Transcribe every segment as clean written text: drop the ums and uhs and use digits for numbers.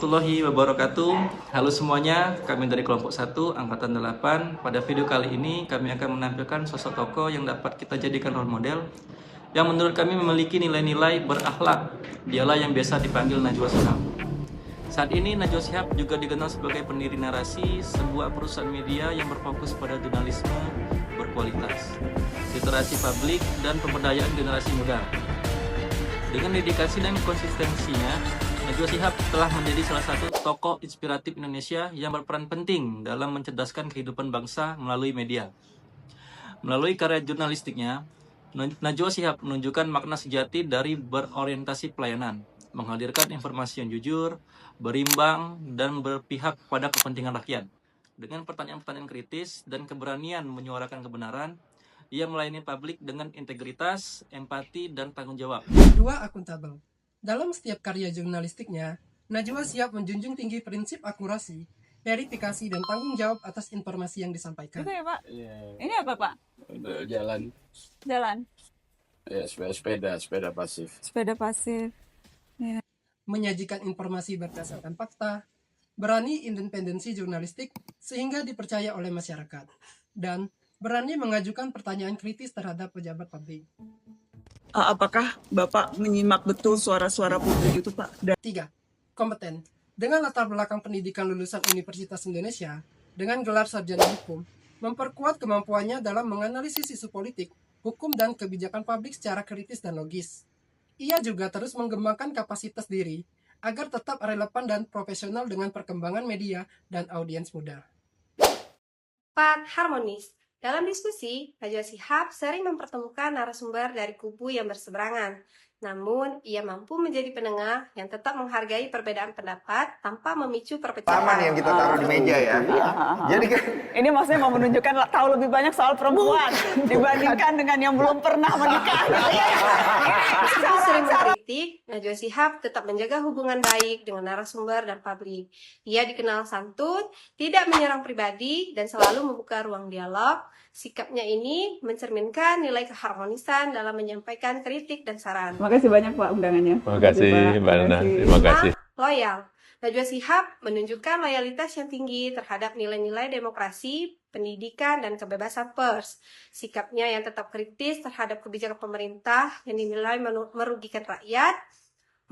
warahmatullahi wabarakatuh. Halo semuanya, kami dari kelompok 1 Angkatan 8. Pada video kali ini kami akan menampilkan sosok tokoh yang dapat kita jadikan role model yang menurut kami memiliki nilai-nilai berakhlak. Dialah yang biasa dipanggil Najwa Shihab. Saat ini Najwa Shihab juga dikenal sebagai pendiri Narasi, sebuah perusahaan media yang berfokus pada jurnalisme berkualitas, literasi publik, dan pemberdayaan generasi muda. Dengan dedikasi dan konsistensinya, Najwa Shihab telah menjadi salah satu tokoh inspiratif Indonesia yang berperan penting dalam mencerdaskan kehidupan bangsa melalui media. Melalui karya jurnalistiknya, Najwa Shihab menunjukkan makna sejati dari berorientasi pelayanan, menghadirkan informasi yang jujur, berimbang, dan berpihak pada kepentingan rakyat. Dengan pertanyaan-pertanyaan kritis dan keberanian menyuarakan kebenaran, ia melayani publik dengan integritas, empati, dan tanggung jawab. 2. Akuntabel. Dalam setiap karya jurnalistiknya, Najwa Shihab menjunjung tinggi prinsip akurasi, verifikasi, dan tanggung jawab atas informasi yang disampaikan. Itu ya, Pak? Ini apa, Pak? Jalan. Jalan. Ya, sepeda pasif. Sepeda pasif. Menyajikan informasi berdasarkan fakta, berani independensi jurnalistik sehingga dipercaya oleh masyarakat, dan berani mengajukan pertanyaan kritis terhadap pejabat publik. Apakah Bapak menyimak betul suara-suara publik itu, Pak? 3. Kompeten. Dengan latar belakang pendidikan lulusan Universitas Indonesia, dengan gelar sarjana hukum, memperkuat kemampuannya dalam menganalisis isu politik, hukum, dan kebijakan publik secara kritis dan logis. Ia juga terus mengembangkan kapasitas diri agar tetap relevan dan profesional dengan perkembangan media dan audiens muda. 4. Harmonis. Dalam diskusi, Najwa Shihab sering mempertemukan narasumber dari kubu yang berseberangan. Namun, ia mampu menjadi penengah yang tetap menghargai perbedaan pendapat tanpa memicu perpecahan. Taman yang kita taruh di meja ya. Jadi kan Ini maksudnya mau menunjukkan tahu lebih banyak soal perempuan dibandingkan dengan yang belum pernah menikah. Meski sering mengkritik, Najwa Shihab tetap menjaga hubungan baik dengan narasumber dan publik. Ia dikenal santun, tidak menyerang pribadi, dan selalu membuka ruang dialog. Sikapnya ini mencerminkan nilai keharmonisan dalam menyampaikan kritik dan saran. Terima kasih banyak, Pak, undangannya. Terima kasih, Mbak Nana. Terima kasih. Loyal. Najwa Shihab menunjukkan loyalitas yang tinggi terhadap nilai-nilai demokrasi, pendidikan, dan kebebasan pers. Sikapnya yang tetap kritis terhadap kebijakan pemerintah yang dinilai merugikan rakyat,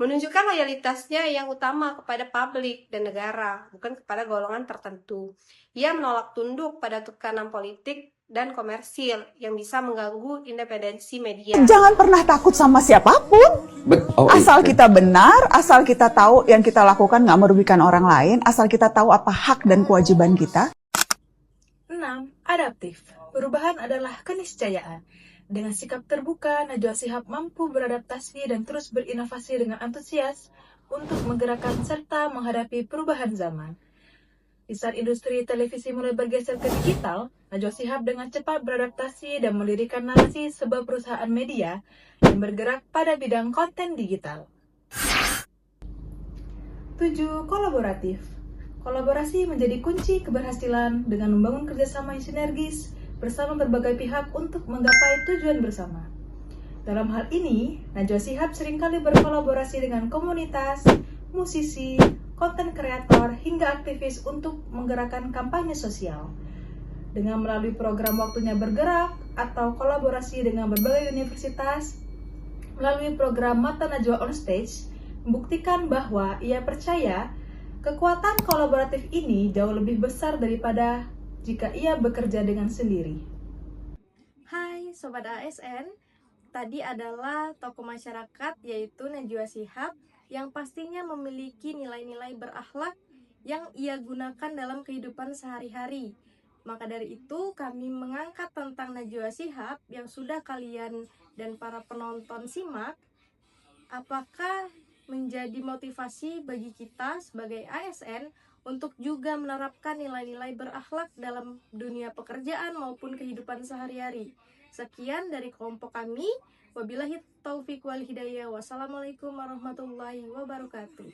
menunjukkan loyalitasnya yang utama kepada publik dan negara, bukan kepada golongan tertentu. Ia menolak tunduk pada tekanan politik dan komersil yang bisa mengganggu independensi media. Jangan pernah takut sama siapapun. Asal kita benar, asal kita tahu yang kita lakukan nggak merugikan orang lain, asal kita tahu apa hak dan kewajiban kita. 6. Adaptif. Perubahan adalah keniscayaan. Dengan sikap terbuka, Najwa Shihab mampu beradaptasi dan terus berinovasi dengan antusias untuk menggerakkan serta menghadapi perubahan zaman. Di saat industri televisi mulai bergeser ke digital, Najwa Shihab dengan cepat beradaptasi dan mendirikan Narasi, sebuah perusahaan media yang bergerak pada bidang konten digital. 7. Kolaboratif. Kolaborasi menjadi kunci keberhasilan dengan membangun kerjasama yang sinergis bersama berbagai pihak untuk menggapai tujuan bersama. Dalam hal ini, Najwa Shihab seringkali berkolaborasi dengan komunitas, musisi, konten kreator, hingga aktivis untuk menggerakkan kampanye sosial. Dengan melalui program Waktunya Bergerak atau kolaborasi dengan berbagai universitas, melalui program Mata Najwa on Stage, membuktikan bahwa ia percaya kekuatan kolaboratif ini jauh lebih besar daripada jika ia bekerja dengan sendiri. Hai Sobat ASN, tadi adalah tokoh masyarakat yaitu Najwa Shihab yang pastinya memiliki nilai-nilai berakhlak yang ia gunakan dalam kehidupan sehari-hari. Maka dari itu kami mengangkat tentang Najwa Shihab yang sudah kalian dan para penonton simak. Apakah menjadi motivasi bagi kita sebagai ASN untuk juga menerapkan nilai-nilai berakhlak dalam dunia pekerjaan maupun kehidupan sehari-hari. Sekian dari kelompok kami. Wabillahi taufiq wal hidayah. Wassalamualaikum warahmatullahi wabarakatuh.